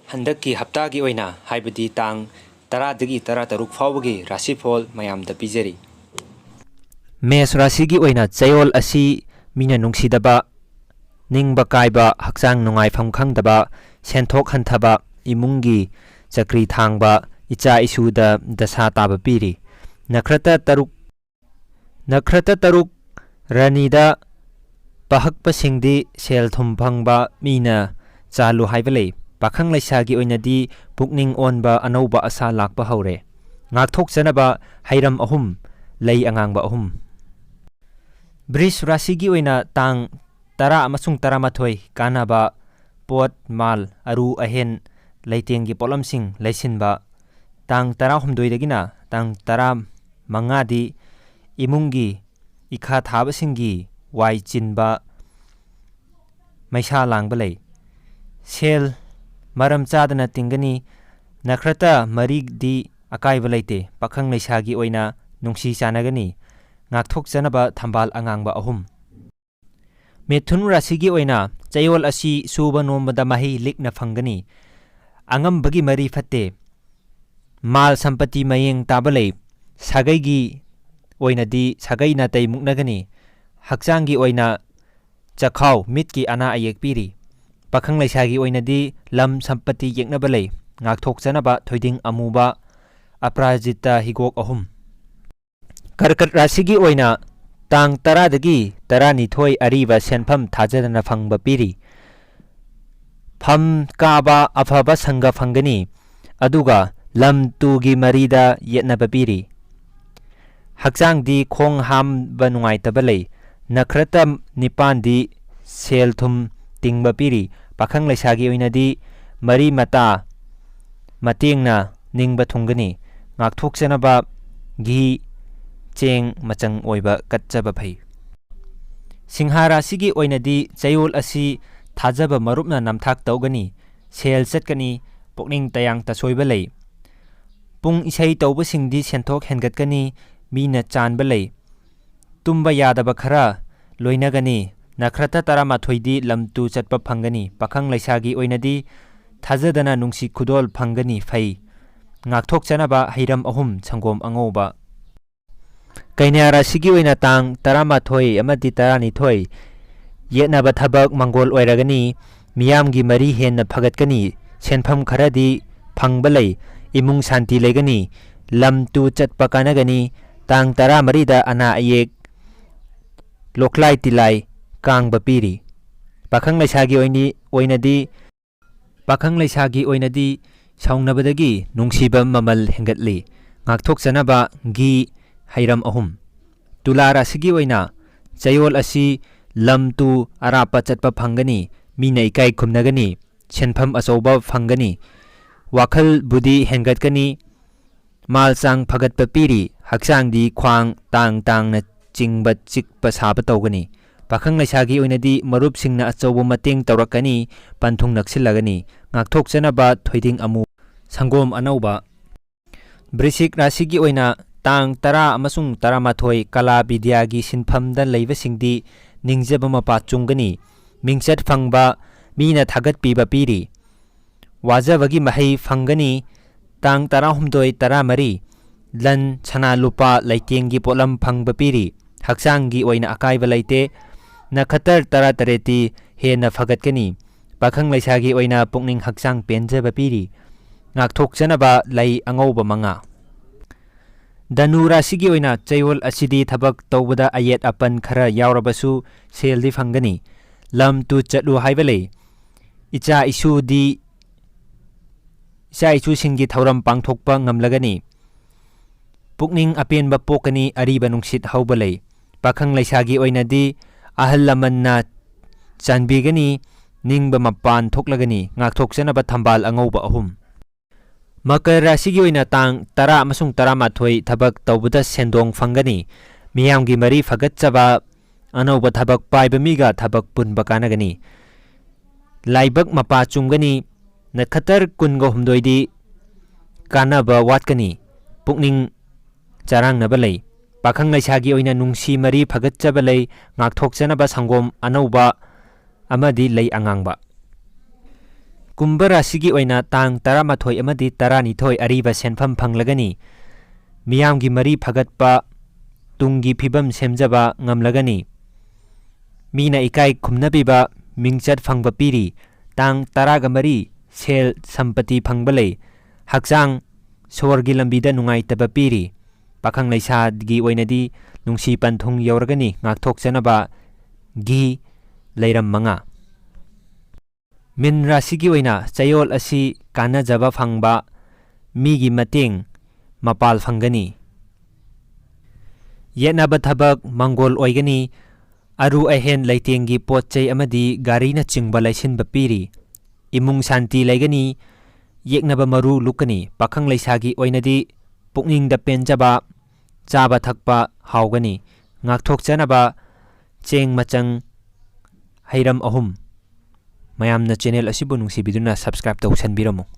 हंदकी हप्तागी ओइना हाइबदी तांग तरादगी तरा तरुक फावगी राशिफल मयामदा पिजरी। मेष राशिगी ओइना चयोल असी मीना नुंगसीदबा निंगबा कायबा हक्चांग नुंगाइफम खंगदबा सेंथोक हंथबा इमुंगी चक्री थांगबा इचा इशूदा दशा ताबा पीरी। नखरता तरुक रानीदा पहकपसिंगदी सेल थुम फंगबा मीना चालू हाइबले। पाखंग लैसागी ओइनादी पुकनिंग ओनबा अनौबा असा लाकबा हौरे। ngakthokjanaba hairam ahum lei angangba ahum। वृष राशिगी ओइना तांग 10 अमसुंग 13 कानाबा पोट माल अरु अहेन लैतेंगी पोलमसिंग लैसिनबा। तांग 18 दगिना तांग 15 दी इमुंगी इखा थाबसिंगी वाई चिनबा मैसा लांगबा लै। सेल मरम चादना तिंगनी। नखरता मरी दी अकाइबा लैते। पाखंग लैसागी ओइना नुंगसी चानगनी। ngakthokjanaba thambal angangba ahum। मिथुन राशिगी ओइना चयोल असी सुबा नोमबदा माही लिकना फंगनी। अंगमबगी मरी फत्ते। माल संपत्ति मयेंग ताबले। सागैगी ओइनादी सागै नातै मुक्नगनी। हक्चांगी ओइना चखाव मिटकी अना अयेक पीरी। पाखंग लैसागी ओइनादी लम संपत्ति येकनबले। ngakthokjanaba थोइदिंग अमुबा अपराजिता हिगोक ahum। कर्कट राशिगी ओइना तांग 10 दगी 12 अरीबा सेनफम थाजदना फंगबा पीरी। फम काबा अफबा संग फंगनी। अदुगा लम तुगी मरीदा येतनबा पीरी। हक्चांग दी खोंग हाम बनुंगाइतबा लै। नखरता 9 दी सेल थुम तिंगबा पीरी। पाखंग लैसागी ओइनादी मरी मता मतेंगना निंगबा थुंगनी। ngakthokjanaba घी चेंग मचंग ओइबा कच्चबा भई। सिंहा राशिगी ओइनादी चयोल असी थाजबा मरुपना नमथाक तौगनी। सेल चटकनी। पुकनिंग तयांग तसोइबा लै। पुंग इसै तौबसिंगदी सेंथोक हेनगतकनी। मीना चानबा लै। तुम्बा यादबा खरा लोइनगनी। नखरता 13 दी लमतु चटपा फंगनी। पाखंग लैसागी ओइनादी थाजदना नुंगसी खुदोल फंगनी फई। ngakthokjanaba hairam ahum संगोम अंगोबा। कन्या राशिगी ओइना तांग 11 अमदी 12 येतनबा थबक मंगोल ओइरगनी। मियामगी मरी हेन फगतकनी। सेनफम खरदी फंगबा लै। इमुंग शांति लेगनी। लमतु चटपा कानगनी। तांग 13 दा अना अयेक लोखलाई तिलाई कांगबा पीरी। पाखंग लैसागी ओइनादी साउनबदगी नुंगसीबा ममल हेंगतली। ngakthokjanaba घी हईरम अहुम। तुला राशिगी ओइना चयोल असी लमतु अरापा चटपा फंगनी। मीना इकाई खुमनगनी। सेनफम अचौबा फंगनी। वाखल बुद्धि हेंगतकनी। माल चांग फगतपा पीरी। हक्चांगदी ख्वांग तांग तांगना चिंगबा चिकपा साबा तौगनी। पाखंग लैसागी ओइनादी मरुपसिंगना अचौबा मतेंग तौरकनी। पंथुंग नक्सिलगनी। ngakthokjanaba थोइदिंग अमु संगोम अनौबा। वृश्चिक राशिगी ओइना तांग 10 अमसुंग 13 कला विद्यागी सिनफमदा लैबसिंगदी निंगजबा मपा चुंगनी। मिंगचट फंगबा मीना थागतपीबा पीरी। वाजबगी महै फंगनी। तांग 13 लन छना लुपा लैतेंगी पोलम फंगबा पीरी। हक्चांगी ओइना अकाइबा लैते। नखतर 13 हेना फगतकनी। पाखंग लैसागी ओइना पुकनिंग हक्चांग पेंजबा पीरी। ngakthokjanaba लै अंगौबा मंगा। धनु राशिगी ओइना चयोल असिदी थबक तौबदा अयेत अपन खरा यावरबसु सेलदी फंगनी। लम तु चटलु हाइबले। इचा इचू सिंगी थौरम पांगथोकपा ngamlagani। पुकनिंग अपेनबा पोकनी। अरीबा नुंगसित हौबलै। पाखंग लैसागी ओइनादी अहल लमन्ना चानबीगनी। निंगबा मपान थोकलगनी। ngakthokjanaba थंबाल अंगौबा अहुम। मकर राशिगी ओइना तांग 10 अमसुंग 13 थबक तौबदा सेंदोंग फंगनी। मियामगी मरी फगतचबा अनौबा थबक पाइबा मीगा थबक पुनबा कानगनी। लाइबक मपा चुंगनी। नखतर 19 दी कानबा वाटकनी। पुकनिंग चारांगनबा लै। पाखंग लैसागी ओइना नुंगसी मरी फगतचबा लै। ngakthokjanaba संगोम अनौबा अमदी लै अंगांगबा। ꯀꯨꯝꯚ ꯔꯥꯁꯤꯒꯤ ꯑꯣꯏꯅ ꯇꯥꯡ 11 ꯑꯃꯗꯤ 12 ꯑꯔꯤꯕ ꯁꯦꯟꯐꯝ ꯐꯪꯂꯒꯅꯤ, ꯃꯤꯌꯥꯝꯒꯤ ꯃꯔꯤ ꯐꯒꯠꯄ, ꯇꯨꯡꯒꯤ ꯐꯤꯕꯝ ꯁꯦꯝꯖꯕ ꯉꯝꯂꯒꯅꯤ, ꯃꯤꯅ ꯏꯀꯥꯏ ꯈꯨꯝꯅꯕꯤꯕ ꯃꯤꯡꯆꯠ ꯐꯪꯕ ꯄꯤꯔꯤ, ꯇꯥꯡ 13 ꯁꯦꯜ ꯁꯝꯄꯇꯤ ꯐꯪꯕ ꯂꯩ, ꯍꯛꯆꯥꯡ ꯁꯣꯔꯒꯤ ꯂꯝꯕꯤꯗ ꯅꯨꯡꯉꯥꯏꯇꯕ ꯄꯤꯔꯤ, ꯄꯥꯈꯪ ꯂꯩꯁꯥꯒꯤ ꯑꯣꯏꯅꯗꯤ ꯅꯨꯡꯁꯤ ꯄꯟꯊꯨꯡ ꯌꯧꯔꯒꯅꯤ, ꯉꯥꯛꯊꯣꯛꯆꯅꯕ ꯘꯤ ꯂꯩꯔꯝ 5. ꯃꯤꯟ ꯔꯥꯁꯤꯒꯤ ꯑꯣꯏꯅ ꯆꯌꯣꯜ ꯑꯁꯤ ꯀꯥꯟꯅꯖꯕ ꯐꯪꯕ, ꯃꯤꯒꯤ ꯃꯇꯦꯡ ꯃꯄꯥꯜ ꯐꯪꯒꯅꯤ, ꯌꯦꯠꯅꯕ ꯊꯕꯛ ꯃꯪꯒꯣꯜ ꯑꯣꯏꯒꯅꯤ, ꯑꯔꯨ ꯑꯍꯦꯟ ꯂꯩꯇꯦꯡꯒꯤ ꯄꯣꯠ ꯆꯩ ꯑꯃꯗꯤ ꯒꯥꯔꯤꯅꯆꯤꯡꯕ ꯂꯩꯁꯤꯟꯕ ꯄꯤꯔꯤ, ꯏꯃꯨꯡ ꯁꯥꯟꯇꯤ ꯂꯩꯒꯅꯤ, ꯌꯦꯛꯅꯕ ꯃꯔꯨ ꯂꯨꯛꯀꯅꯤ, ꯄꯥꯈꯪ ꯂꯩꯁꯥꯒꯤ ꯑꯣꯏꯅꯗꯤ ꯄꯨꯛꯅꯤꯡꯗ ꯄꯦꯟꯖꯕ, ꯆꯥꯕ ꯊꯛꯄ ꯍꯥꯎꯒꯅꯤ, ꯉꯥꯛꯊꯣꯛꯆꯅꯕ ꯆꯦꯡ ꯃꯆꯪ ꯍꯩꯔꯝ 3. ꯃꯌꯥꯝꯅ ꯆꯦꯅꯦꯜ ꯑꯁꯤꯕꯨ ꯅꯨꯡꯁꯤꯕꯤꯗꯨꯅ ꯁꯕꯁꯀ꯭ꯔꯥꯏꯕ ꯇꯧꯁꯟꯕꯤꯔꯝꯃꯨ.